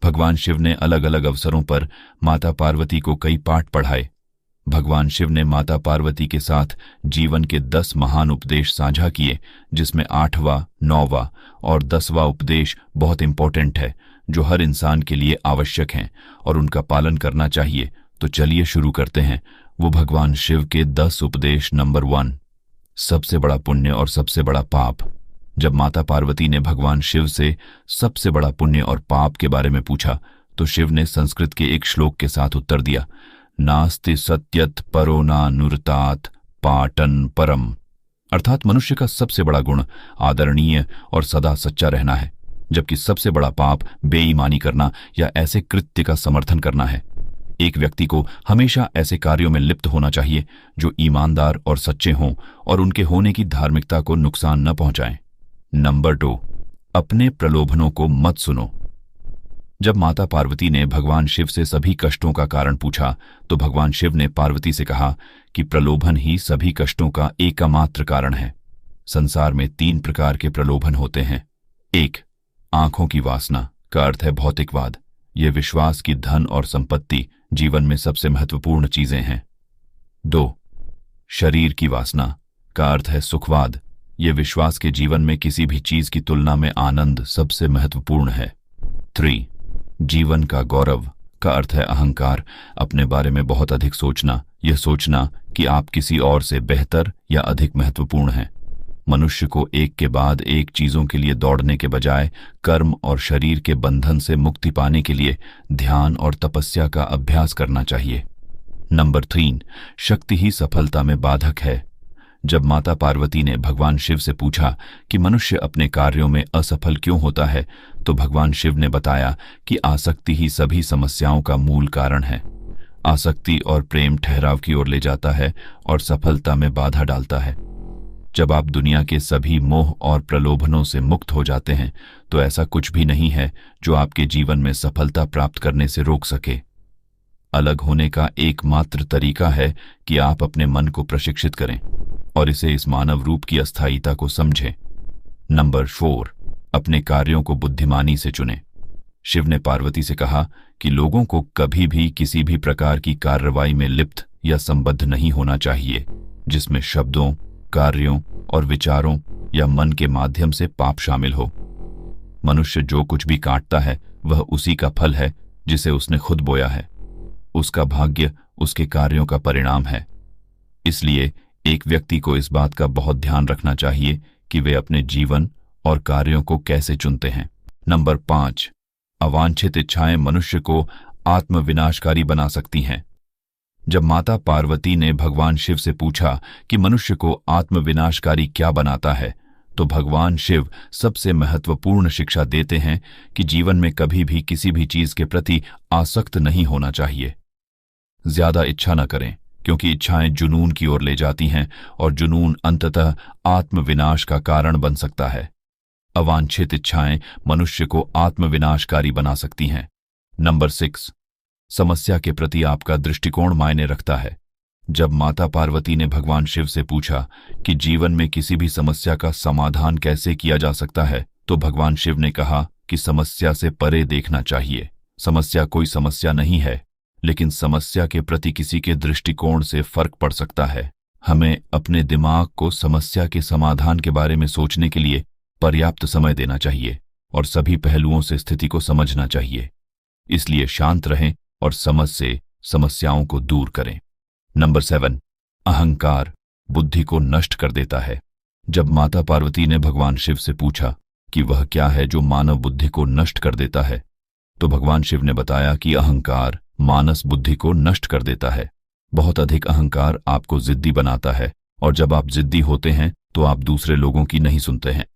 भगवान शिव ने अलग अलग अवसरों पर माता पार्वती को कई पाठ पढ़ाए। भगवान शिव ने माता पार्वती के साथ जीवन के 10 महान उपदेश साझा किए, जिसमें 8वां, 9वां और 10वां उपदेश बहुत इंपॉर्टेंट है, जो हर इंसान के लिए आवश्यक हैं और उनका पालन करना चाहिए। तो चलिए शुरू करते हैं। वो भगवान शिव के 10 उपदेश। नंबर 1, सबसे बड़ा पुण्य और सबसे बड़ा पाप। जब माता पार्वती ने भगवान शिव से सबसे बड़ा पुण्य और पाप के बारे में पूछा, तो शिव ने संस्कृत के एक श्लोक के साथ उत्तर दिया, नास्ति सत्यत परो नानुरतात पाटन परम। अर्थात मनुष्य का सबसे बड़ा गुण आदरणीय और सदा सच्चा रहना है, जबकि सबसे बड़ा पाप बेईमानी करना या ऐसे कृत्य का समर्थन करना है। एक व्यक्ति को हमेशा ऐसे कार्यों में लिप्त होना चाहिए जो ईमानदार और सच्चे हों और उनके होने की धार्मिकता को नुकसान न पहुंचाएं। नंबर 2, अपने प्रलोभनों को मत सुनो। जब माता पार्वती ने भगवान शिव से सभी कष्टों का कारण पूछा, तो भगवान शिव ने पार्वती से कहा कि प्रलोभन ही सभी कष्टों का एकमात्र कारण है। संसार में 3 प्रकार के प्रलोभन होते हैं। 1, आंखों की वासना का अर्थ है भौतिकवाद। यह विश्वास की धन और संपत्ति जीवन में सबसे महत्वपूर्ण चीजें हैं। 2, शरीर की वासना का अर्थ है सुखवाद। यह विश्वास के जीवन में किसी भी चीज की तुलना में आनंद सबसे महत्वपूर्ण है। 3, जीवन का गौरव का अर्थ है अहंकार। अपने बारे में बहुत अधिक सोचना, यह सोचना कि आप किसी और से बेहतर या अधिक महत्वपूर्ण हैं। मनुष्य को एक के बाद एक चीजों के लिए दौड़ने के बजाय कर्म और शरीर के बंधन से मुक्ति पाने के लिए ध्यान और तपस्या का अभ्यास करना चाहिए। नंबर 3, शक्ति ही सफलता में बाधक है। जब माता पार्वती ने भगवान शिव से पूछा कि मनुष्य अपने कार्यों में असफल क्यों होता है, तो भगवान शिव ने बताया कि आसक्ति ही सभी समस्याओं का मूल कारण है। आसक्ति और प्रेम ठहराव की ओर ले जाता है और सफलता में बाधा डालता है। जब आप दुनिया के सभी मोह और प्रलोभनों से मुक्त हो जाते हैं, तो ऐसा कुछ भी नहीं है जो आपके जीवन में सफलता प्राप्त करने से रोक सके। अलग होने का एकमात्र तरीका है कि आप अपने मन को प्रशिक्षित करें और इसे इस मानव रूप की अस्थायीता को समझें। नंबर 4, अपने कार्यों को बुद्धिमानी से चुनें। शिव ने पार्वती से कहा कि लोगों को कभी भी किसी भी प्रकार की कार्रवाई में लिप्त या संबद्ध नहीं होना चाहिए, जिसमें शब्दों, कार्यों और विचारों या मन के माध्यम से पाप शामिल हो। मनुष्य जो कुछ भी काटता है, वह उसी का फल है जिसे उसने खुद बोया है। उसका भाग्य उसके कार्यों का परिणाम है। इसलिए एक व्यक्ति को इस बात का बहुत ध्यान रखना चाहिए कि वे अपने जीवन और कार्यों को कैसे चुनते हैं। नंबर 5, अवांछित इच्छाएं मनुष्य को आत्मविनाशकारी बना सकती हैं। जब माता पार्वती ने भगवान शिव से पूछा कि मनुष्य को आत्मविनाशकारी क्या बनाता है, तो भगवान शिव सबसे महत्वपूर्ण शिक्षा देते हैं कि जीवन में कभी भी किसी भी चीज के प्रति आसक्त नहीं होना चाहिए। ज्यादा इच्छा न करें, क्योंकि इच्छाएं जुनून की ओर ले जाती हैं और जुनून अंततः आत्मविनाश का कारण बन सकता है। अवांछित इच्छाएं मनुष्य को आत्मविनाशकारी बना सकती हैं। नंबर 6, समस्या के प्रति आपका दृष्टिकोण मायने रखता है। जब माता पार्वती ने भगवान शिव से पूछा कि जीवन में किसी भी समस्या का समाधान कैसे किया जा सकता है, तो भगवान शिव ने कहा कि समस्या से परे देखना चाहिए। समस्या कोई समस्या नहीं है, लेकिन समस्या के प्रति किसी के दृष्टिकोण से फर्क पड़ सकता है। हमें अपने दिमाग को समस्या के समाधान के बारे में सोचने के लिए पर्याप्त समय देना चाहिए और सभी पहलुओं से स्थिति को समझना चाहिए। इसलिए शांत रहें और समझ से समस्याओं को दूर करें। नंबर 7, अहंकार बुद्धि को नष्ट कर देता है। जब माता पार्वती ने भगवान शिव से पूछा कि वह क्या है जो मानव बुद्धि को नष्ट कर देता है, तो भगवान शिव ने बताया कि अहंकार मानस बुद्धि को नष्ट कर देता है। बहुत अधिक अहंकार आपको जिद्दी बनाता है, और जब आप जिद्दी होते हैं तो आप दूसरे लोगों की नहीं सुनते हैं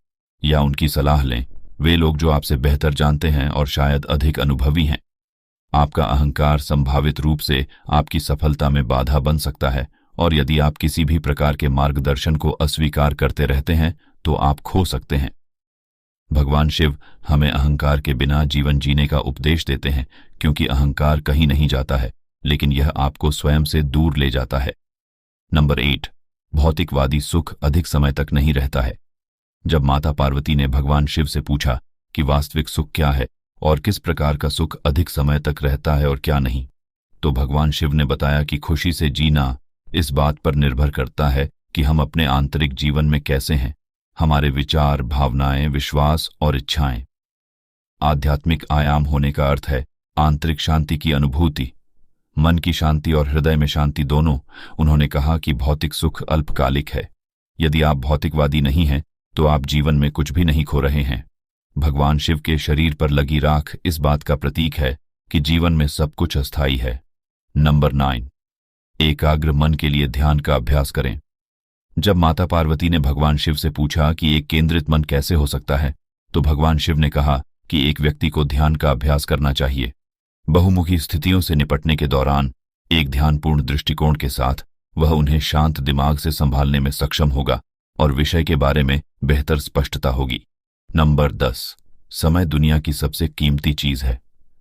या उनकी सलाह लें। वे लोग जो आपसे बेहतर जानते हैं और शायद अधिक अनुभवी हैं। आपका अहंकार संभावित रूप से आपकी सफलता में बाधा बन सकता है, और यदि आप किसी भी प्रकार के मार्गदर्शन को अस्वीकार करते रहते हैं तो आप खो सकते हैं। भगवान शिव हमें अहंकार के बिना जीवन जीने का उपदेश देते हैं, क्योंकि अहंकार कहीं नहीं जाता है, लेकिन यह आपको स्वयं से दूर ले जाता है। नंबर 8, भौतिकवादी सुख अधिक समय तक नहीं रहता है। जब माता पार्वती ने भगवान शिव से पूछा कि वास्तविक सुख क्या है और किस प्रकार का सुख अधिक समय तक रहता है और क्या नहीं। तो भगवान शिव ने बताया कि खुशी से जीना इस बात पर निर्भर करता है कि हम अपने आंतरिक जीवन में कैसे हैं, हमारे विचार, भावनाएं, विश्वास और इच्छाएं। आध्यात्मिक आयाम होने का अर्थ है आंतरिक शांति की अनुभूति, मन की शांति और हृदय में शांति दोनों। उन्होंने कहा कि भौतिक सुख अल्पकालिक है। यदि आप भौतिकवादी नहीं हैं तो आप जीवन में कुछ भी नहीं खो रहे हैं। भगवान शिव के शरीर पर लगी राख इस बात का प्रतीक है कि जीवन में सब कुछ अस्थायी है। नंबर 9, एकाग्र मन के लिए ध्यान का अभ्यास करें। जब माता पार्वती ने भगवान शिव से पूछा कि एक केंद्रित मन कैसे हो सकता है, तो भगवान शिव ने कहा कि एक व्यक्ति को ध्यान का अभ्यास करना चाहिए। बहुमुखी स्थितियों से निपटने के दौरान एक ध्यानपूर्ण दृष्टिकोण के साथ वह उन्हें शांत दिमाग से संभालने में सक्षम होगा और विषय के बारे में बेहतर स्पष्टता होगी। नंबर 10, समय दुनिया की सबसे कीमती चीज है।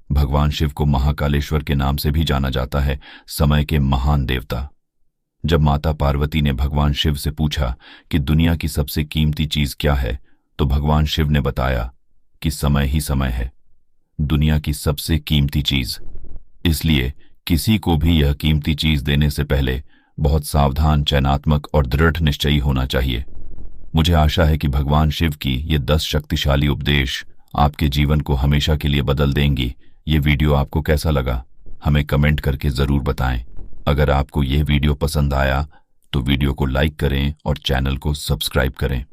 भगवान शिव को महाकालेश्वर के नाम से भी जाना जाता है, समय के महान देवता। जब माता पार्वती ने भगवान शिव से पूछा कि दुनिया की सबसे कीमती चीज क्या है, तो भगवान शिव ने बताया कि समय ही समय है, दुनिया की सबसे कीमती चीज। इसलिए किसी को भी यह कीमती चीज देने से पहले बहुत सावधान, चयनात्मक और दृढ़ निश्चयी होना चाहिए। मुझे आशा है कि भगवान शिव की ये 10 शक्तिशाली उपदेश आपके जीवन को हमेशा के लिए बदल देंगी। ये वीडियो आपको कैसा लगा, हमें कमेंट करके जरूर बताएं। अगर आपको यह वीडियो पसंद आया तो वीडियो को लाइक करें और चैनल को सब्सक्राइब करें।